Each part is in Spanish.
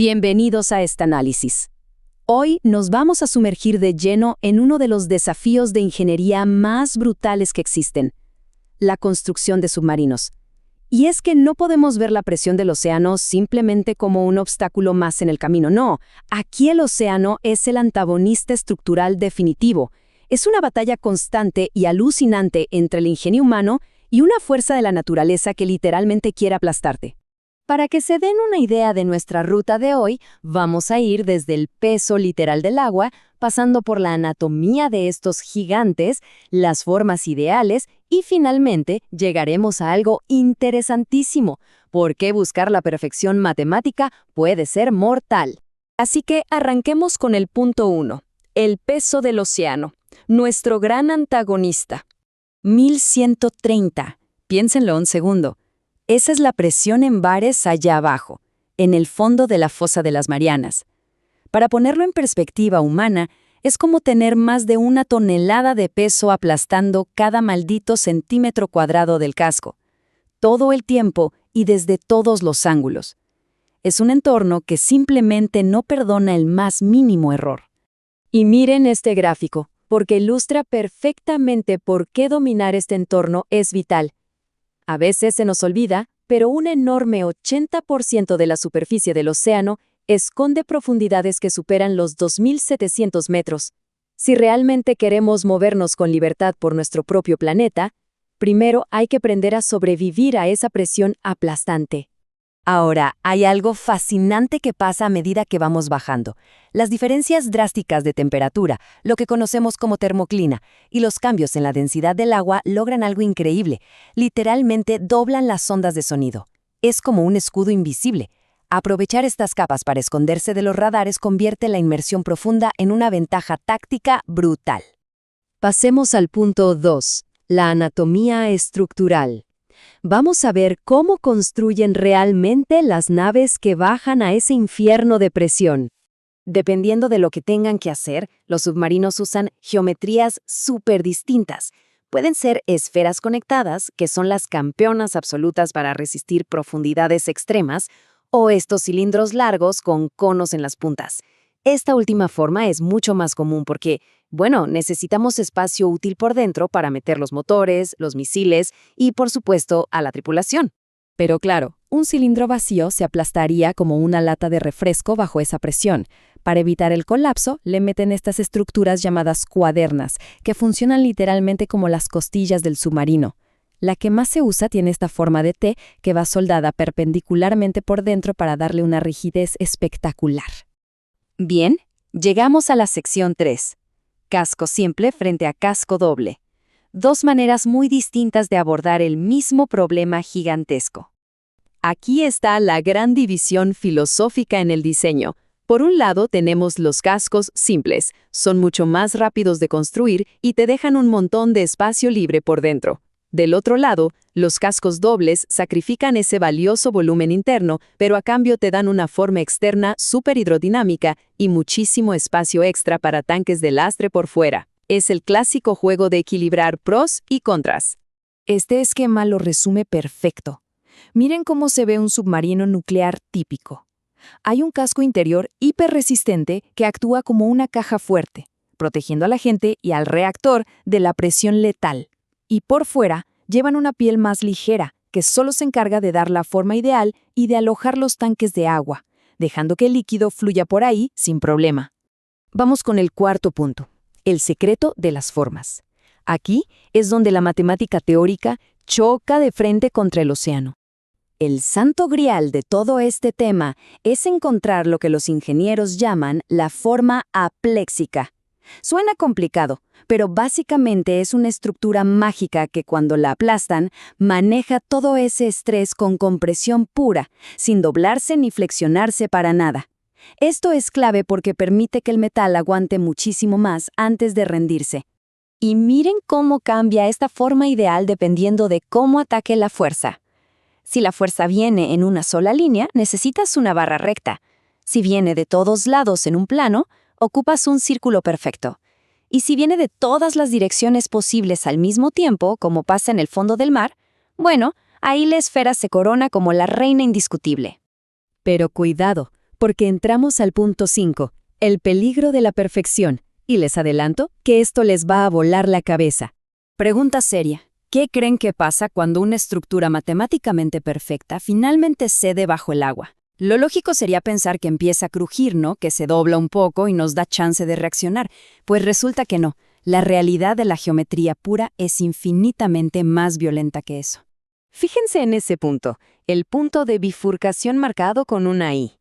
Bienvenidos a este análisis. Hoy nos vamos a sumergir de lleno en uno de los desafíos de ingeniería más brutales que existen, la construcción de submarinos. Y es que no podemos ver la presión del océano simplemente como un obstáculo más en el camino, no. Aquí el océano es el antagonista estructural definitivo. Es una batalla constante y alucinante entre el ingenio humano y una fuerza de la naturaleza que literalmente quiere aplastarte. Para que se den una idea de nuestra ruta de hoy, vamos a ir desde el peso literal del agua, pasando por la anatomía de estos gigantes, las formas ideales y finalmente llegaremos a algo interesantísimo, por qué buscar la perfección matemática puede ser mortal. Así que arranquemos con el punto 1, el peso del océano, nuestro gran antagonista. 1130, piénsenlo un segundo. Esa es la presión en bares allá abajo, en el fondo de la fosa de las Marianas. Para ponerlo en perspectiva humana, es como tener más de 1 tonelada de peso aplastando cada maldito centímetro cuadrado del casco, todo el tiempo y desde todos los ángulos. Es un entorno que simplemente no perdona el más mínimo error. Y miren este gráfico, porque ilustra perfectamente por qué dominar este entorno es vital. A veces se nos olvida, pero un enorme 80% de la superficie del océano esconde profundidades que superan los 2.700 metros. Si realmente queremos movernos con libertad por nuestro propio planeta, primero hay que aprender a sobrevivir a esa presión aplastante. Ahora, hay algo fascinante que pasa a medida que vamos bajando. Las diferencias drásticas de temperatura, lo que conocemos como termoclina, y los cambios en la densidad del agua logran algo increíble. Literalmente doblan las ondas de sonido. Es como un escudo invisible. Aprovechar estas capas para esconderse de los radares convierte la inmersión profunda en una ventaja táctica brutal. Pasemos al punto 2, la anatomía estructural. Vamos a ver cómo construyen realmente las naves que bajan a ese infierno de presión. Dependiendo de lo que tengan que hacer, los submarinos usan geometrías súper distintas. Pueden ser esferas conectadas, que son las campeonas absolutas para resistir profundidades extremas, o estos cilindros largos con conos en las puntas. Esta última forma es mucho más común porque, necesitamos espacio útil por dentro para meter los motores, los misiles y, por supuesto, a la tripulación. Pero claro, un cilindro vacío se aplastaría como una lata de refresco bajo esa presión. Para evitar el colapso, le meten estas estructuras llamadas cuadernas, que funcionan literalmente como las costillas del submarino. La que más se usa tiene esta forma de T que va soldada perpendicularmente por dentro para darle una rigidez espectacular. Bien, llegamos a la sección 3. Casco simple frente a casco doble. Dos maneras muy distintas de abordar el mismo problema gigantesco. Aquí está la gran división filosófica en el diseño. Por un lado tenemos los cascos simples. Son mucho más rápidos de construir y te dejan un montón de espacio libre por dentro. Del otro lado, los cascos dobles sacrifican ese valioso volumen interno, pero a cambio te dan una forma externa súper hidrodinámica y muchísimo espacio extra para tanques de lastre por fuera. Es el clásico juego de equilibrar pros y contras. Este esquema lo resume perfecto. Miren cómo se ve un submarino nuclear típico. Hay un casco interior hiperresistente que actúa como una caja fuerte, protegiendo a la gente y al reactor de la presión letal. Y por fuera llevan una piel más ligera, que solo se encarga de dar la forma ideal y de alojar los tanques de agua, dejando que el líquido fluya por ahí sin problema. Vamos con el cuarto punto, el secreto de las formas. Aquí es donde la matemática teórica choca de frente contra el océano. El santo grial de todo este tema es encontrar lo que los ingenieros llaman la forma apléxica. Suena complicado, pero básicamente es una estructura mágica que cuando la aplastan, maneja todo ese estrés con compresión pura, sin doblarse ni flexionarse para nada. Esto es clave porque permite que el metal aguante muchísimo más antes de rendirse. Y miren cómo cambia esta forma ideal dependiendo de cómo ataque la fuerza. Si la fuerza viene en una sola línea, necesitas una barra recta. Si viene de todos lados en un plano, ocupas un círculo perfecto. Y si viene de todas las direcciones posibles al mismo tiempo, como pasa en el fondo del mar, ahí la esfera se corona como la reina indiscutible. Pero cuidado, porque entramos al punto 5, el peligro de la perfección, y les adelanto que esto les va a volar la cabeza. Pregunta seria. ¿Qué creen que pasa cuando una estructura matemáticamente perfecta finalmente cede bajo el agua? Lo lógico sería pensar que empieza a crujir, ¿no? Que se dobla un poco y nos da chance de reaccionar. Pues resulta que no. La realidad de la geometría pura es infinitamente más violenta que eso. Fíjense en ese punto, el punto de bifurcación marcado con una I.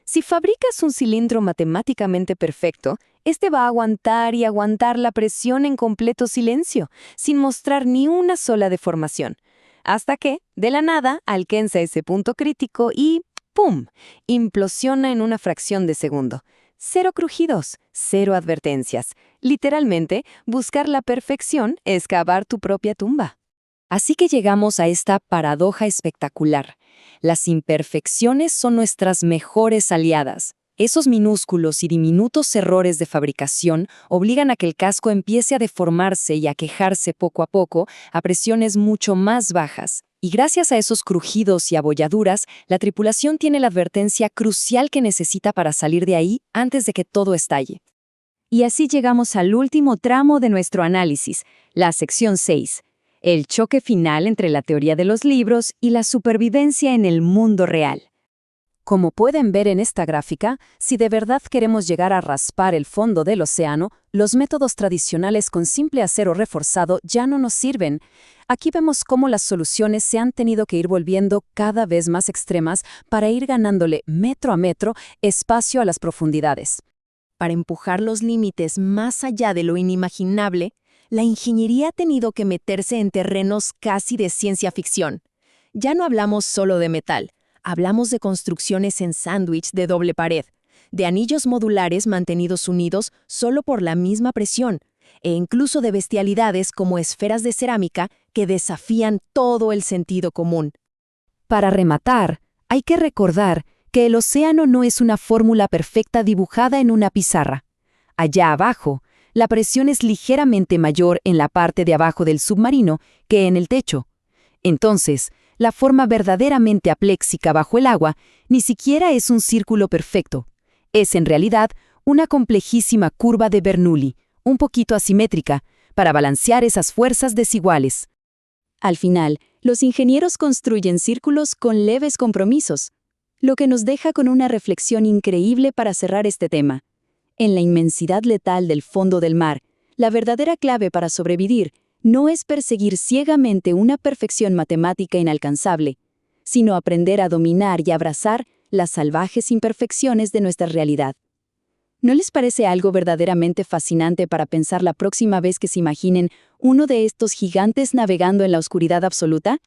Si fabricas un cilindro matemáticamente perfecto, este va a aguantar y aguantar la presión en completo silencio, sin mostrar ni una sola deformación, hasta que, de la nada, alcanza ese punto crítico y ¡pum!, implosiona en una fracción de segundo. Cero crujidos, cero advertencias. Literalmente, buscar la perfección es cavar tu propia tumba. Así que llegamos a esta paradoja espectacular. Las imperfecciones son nuestras mejores aliadas. Esos minúsculos y diminutos errores de fabricación obligan a que el casco empiece a deformarse y a quejarse poco a poco a presiones mucho más bajas. Y gracias a esos crujidos y abolladuras, la tripulación tiene la advertencia crucial que necesita para salir de ahí antes de que todo estalle. Y así llegamos al último tramo de nuestro análisis, la sección 6. El choque final entre la teoría de los libros y la supervivencia en el mundo real. Como pueden ver en esta gráfica, si de verdad queremos llegar a raspar el fondo del océano, los métodos tradicionales con simple acero reforzado ya no nos sirven. Aquí vemos cómo las soluciones se han tenido que ir volviendo cada vez más extremas para ir ganándole metro a metro espacio a las profundidades. Para empujar los límites más allá de lo inimaginable, la ingeniería ha tenido que meterse en terrenos casi de ciencia ficción. Ya no hablamos solo de metal, hablamos de construcciones en sándwich de doble pared, de anillos modulares mantenidos unidos solo por la misma presión, e incluso de bestialidades como esferas de cerámica que desafían todo el sentido común. Para rematar, hay que recordar que el océano no es una fórmula perfecta dibujada en una pizarra. Allá abajo, la presión es ligeramente mayor en la parte de abajo del submarino que en el techo. Entonces, la forma verdaderamente apléxica bajo el agua ni siquiera es un círculo perfecto. Es en realidad una complejísima curva de Bernoulli, un poquito asimétrica, para balancear esas fuerzas desiguales. Al final, los ingenieros construyen círculos con leves compromisos, lo que nos deja con una reflexión increíble para cerrar este tema. En la inmensidad letal del fondo del mar, la verdadera clave para sobrevivir no es perseguir ciegamente una perfección matemática inalcanzable, sino aprender a dominar y abrazar las salvajes imperfecciones de nuestra realidad. ¿No les parece algo verdaderamente fascinante para pensar la próxima vez que se imaginen uno de estos gigantes navegando en la oscuridad absoluta?